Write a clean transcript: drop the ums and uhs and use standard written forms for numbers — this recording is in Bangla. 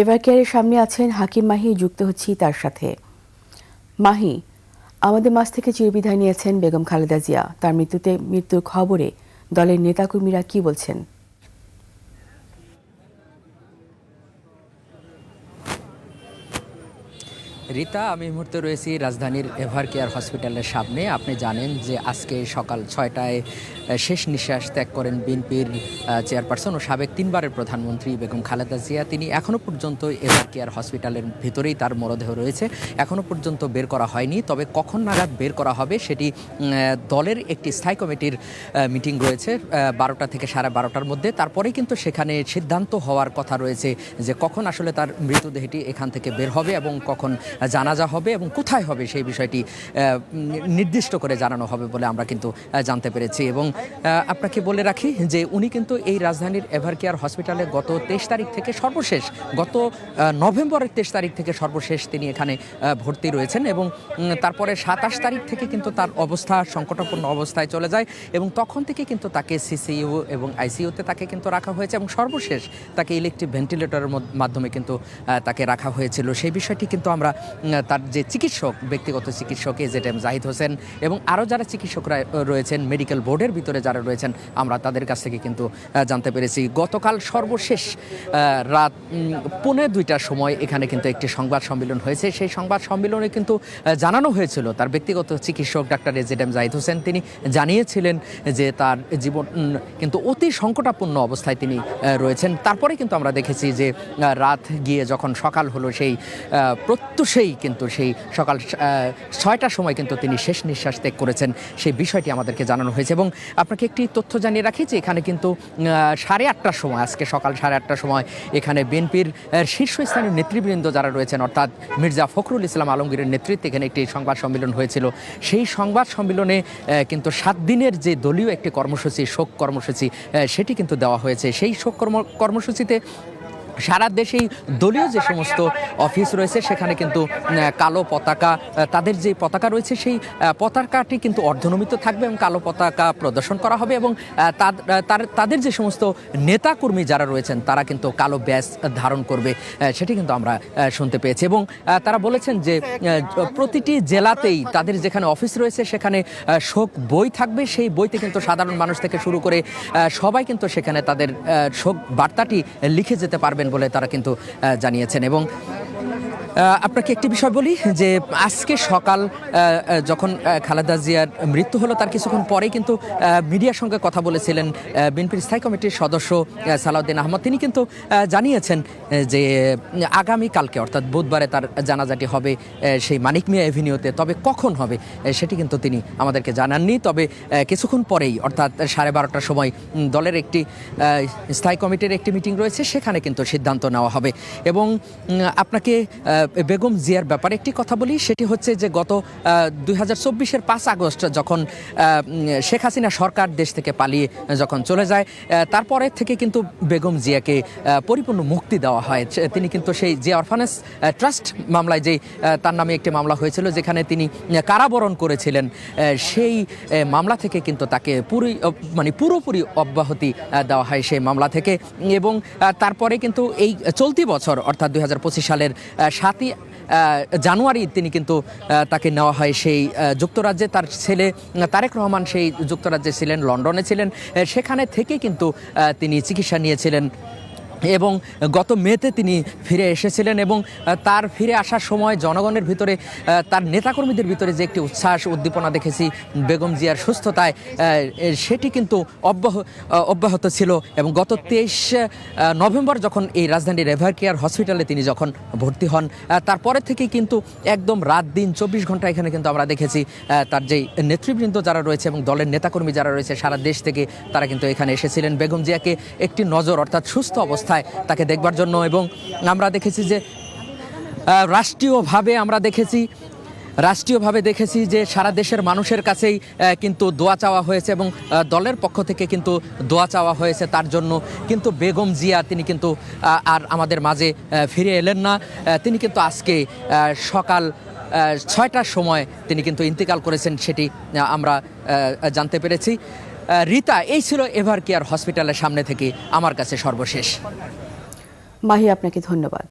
এভারকেয়ারের সামনে আছেন হাকিম মাহি, যুক্ত হচ্ছি তার সাথে। মাহি, আমাদের মাঝ থেকে চিরবিদায় নিয়েছেন বেগম খালেদা জিয়া। তার মৃত্যুর খবরে দলের নেতাকর্মীরা কি বলছেন? রিতা, আমি এই মুহূর্তে রয়েছি রাজধানীর এভারকেয়ার হসপিটালের সামনে। আপনি জানেন যে আজকে সকাল 6টায় শেষ নিঃশ্বাস ত্যাগ করেন বিএনপির চেয়ারপারসন ও সাবেক 3বারের প্রধানমন্ত্রী বেগম খালেদা জিয়া। তিনি এখনও পর্যন্ত এভারকেয়ার হসপিটালের ভিতরেই তার মরদেহ রয়েছে, এখনও পর্যন্ত বের করা হয়নি। তবে কখন নাগাদ বের করা হবে সেটি দলের একটি স্থায়ী কমিটির মিটিং রয়েছে 12টা থেকে 12:30টার মধ্যে। তারপরেই কিন্তু সেখানে সিদ্ধান্ত হওয়ার কথা রয়েছে যে কখন আসলে তার মৃতদেহটি এখান থেকে বের হবে এবং কখন জানাজা হবে এবং কোথায় হবে সেই বিষয়টি নির্দিষ্ট করে জানানো হবে বলে আমরা কিন্তু জানতে পেরেছি। এবং আপনাকে বলে রাখি যে উনি কিন্তু এই রাজধানীর এভারকেয়ার হসপিটালে গত 23 তারিখ থেকে সর্বশেষ, গত নভেম্বরের 23 তারিখ থেকে সর্বশেষ তিনি এখানে ভর্তি রয়েছেন এবং তারপরে 27 তারিখ থেকে কিন্তু তার অবস্থা সংকটাপন্ন অবস্থায় চলে যায় এবং তখন থেকে কিন্তু তাকে সিসিইউ এবং আইসিইউতে তাকে কিন্তু রাখা হয়েছে এবং সর্বশেষ তাকে ইলেকট্রিক ভেন্টিলেটরের মাধ্যমে কিন্তু তাকে রাখা হয়েছিল। সেই বিষয়টি কিন্তু আমরা তার যে চিকিৎসক, ব্যক্তিগত চিকিৎসক এজেডএম জাহিদ হোসেন এবং আরও যারা চিকিৎসকরা রয়েছেন মেডিকেল বোর্ডের ভিতরে যারা রয়েছেন আমরা তাদের কাছ থেকে কিন্তু জানতে পেরেছি। গতকাল সর্বশেষ রাত 1:45টার সময় এখানে কিন্তু একটি সংবাদ সম্মেলন হয়েছে। সেই সংবাদ সম্মেলনে কিন্তু জানানো হয়েছিল তার ব্যক্তিগত চিকিৎসক ডাক্তার এজেডএম জাহিদ হোসেন তিনি জানিয়েছিলেন যে তার জীবন কিন্তু অতি সংকটাপন্ন অবস্থায় তিনি রয়েছেন। তারপরে কিন্তু আমরা দেখেছি যে রাত গিয়ে যখন সকাল হলো সেই প্রত্যুষেই কিন্তু সেই সকাল 6টার সময় কিন্তু তিনি শেষ নিঃশ্বাস ত্যাগ করেছেন, সেই বিষয়টি আমাদেরকে জানানো হয়েছে। এবং আপনাকে একটি তথ্য জানিয়ে রাখি যে এখানে কিন্তু 8:30টার সময়, আজকে সকাল 8:30টার সময় এখানে বিএনপির শীর্ষস্থানীয় নেতৃবৃন্দ যারা রয়েছেন অর্থাৎ মির্জা ফখরুল ইসলাম আলমগীরের নেতৃত্বে এখানে একটি সংবাদ সম্মেলন হয়েছিল। সেই সংবাদ সম্মেলনে কিন্তু 7 দিনের যে দলীয় একটি কর্মসূচি, শোক কর্মসূচি, সেটি কিন্তু দেওয়া হয়েছে। সেই শোক কর্মসূচিতে সারা দেশেই দলীয় যে সমস্ত অফিস রয়েছে সেখানে কিন্তু কালো পতাকা, তাদের যে পতাকা রয়েছে সেই পতাকাটি কিন্তু অর্ধনমিত থাকবে এবং কালো পতাকা প্রদর্শন করা হবে এবং তাদের যে সমস্ত নেতাকর্মী যারা রয়েছেন তারা কিন্তু কালো ব্যাজ ধারণ করবে, সেটি কিন্তু আমরা শুনতে পেয়েছি। এবং তারা বলেছেন যে প্রতিটি জেলাতেই তাদের যেখানে অফিস রয়েছে সেখানে শোক বই থাকবে, সেই বইতে কিন্তু সাধারণ মানুষ থেকে শুরু করে সবাই কিন্তু সেখানে তাদের শোক বার্তাটি লিখে যেতে পারবেন বলে তারা কিন্তু জানিয়েছেন। এবং আপনাকে একটি বিষয় বলি যে আজকে সকাল যখন খালেদা জিয়ার মৃত্যু হলো তার কিছুক্ষণ পরেই কিন্তু মিডিয়ার সঙ্গে কথা বলেছিলেন বিএনপির স্থায়ী কমিটির সদস্য সালাউদ্দিন আহমদ। তিনি কিন্তু জানিয়েছেন যে আগামীকালকে অর্থাৎ বুধবারে তার জানাজাটি হবে সেই মানিক মিয়া এভিনিউতে। তবে কখন হবে সেটি কিন্তু তিনি আমাদেরকে জানাননি। তবে কিছুক্ষণ পরেই অর্থাৎ 12:30টার সময় দলের একটি স্থায়ী কমিটির একটি মিটিং রয়েছে, সেখানে কিন্তু সিদ্ধান্ত নেওয়া হবে। এবং আপনাকে বেগম জিয়ার ব্যাপারে একটি কথা বলি, সেটি হচ্ছে যে গত 2024-এর 5 আগস্ট যখন শেখ হাসিনা সরকার দেশ থেকে পালিয়ে যখন চলে যায় তারপরে থেকে কিন্তু বেগম জিয়াকে পরিপূর্ণ মুক্তি দেওয়া হয়। তিনি কিন্তু সেই জিয়া অরফানেজ ট্রাস্ট মামলায় যে তার নামে একটি মামলা হয়েছিল যেখানে তিনি কারাবরণ করেছিলেন, সেই মামলা থেকে কিন্তু তাকে পুরোপুরি অব্যাহতি দেওয়া হয় সেই মামলা থেকে। এবং তারপরে কিন্তু এই চলতি বছর অর্থাৎ 2025 সালের 7ই জানুয়ারি তিনি কিন্তু তাকে নেওয়া হয় সেই যুক্তরাজ্যে। তার ছেলে তারেক রহমান সেই যুক্তরাজ্যে ছিলেন, লন্ডনে ছিলেন, সেখানে থেকে কিন্তু তিনি চিকিৎসা নিয়েছিলেন এবং গত মেতে তিনি ফিরে এসেছিলেন। এবং তার ফিরে আসার সময় জনগণের ভিতরে, তার নেতাকর্মীদের ভিতরে যে একটি উচ্ছ্বাস উদ্দীপনা দেখেছি বেগম জিয়ার সুস্থতায়, সেটি কিন্তু অব্যাহত ছিল। এবং গত 23 নভেম্বর যখন এই রাজধানীর এভারকেয়ার হসপিটালে তিনি যখন ভর্তি হন তারপরে থেকেই কিন্তু একদম রাত দিন 24 ঘন্টা এখানে কিন্তু আমরা দেখেছি তার যেই নেতৃবৃন্দ যারা রয়েছে এবং দলের নেতাকর্মী যারা রয়েছে সারা দেশ থেকে তারা কিন্তু এখানে এসেছিলেন বেগম জিয়াকে একটি নজর অর্থাৎ সুস্থ অবস্থায় তাকে দেখবার জন্য। এবং আমরা দেখেছি যে রাষ্ট্রীয়ভাবে দেখেছি যে সারা দেশের মানুষের কাছেই কিন্তু দোয়া চাওয়া হয়েছে এবং দলের পক্ষ থেকে কিন্তু দোয়া চাওয়া হয়েছে তার জন্য। কিন্তু বেগম জিয়া তিনি কিন্তু আর আমাদের মাঝে ফিরে এলেন না। তিনি কিন্তু আজকে সকাল 6টার সময় তিনি কিন্তু ইন্তেকাল করেছেন, সেটি আমরা জানতে পেরেছি। রিতা, এই ছিল এভারকেয়ার হসপিটালের সামনে থেকে আমার কাছে সর্বশেষ। মাহি, আপনাকে ধন্যবাদ।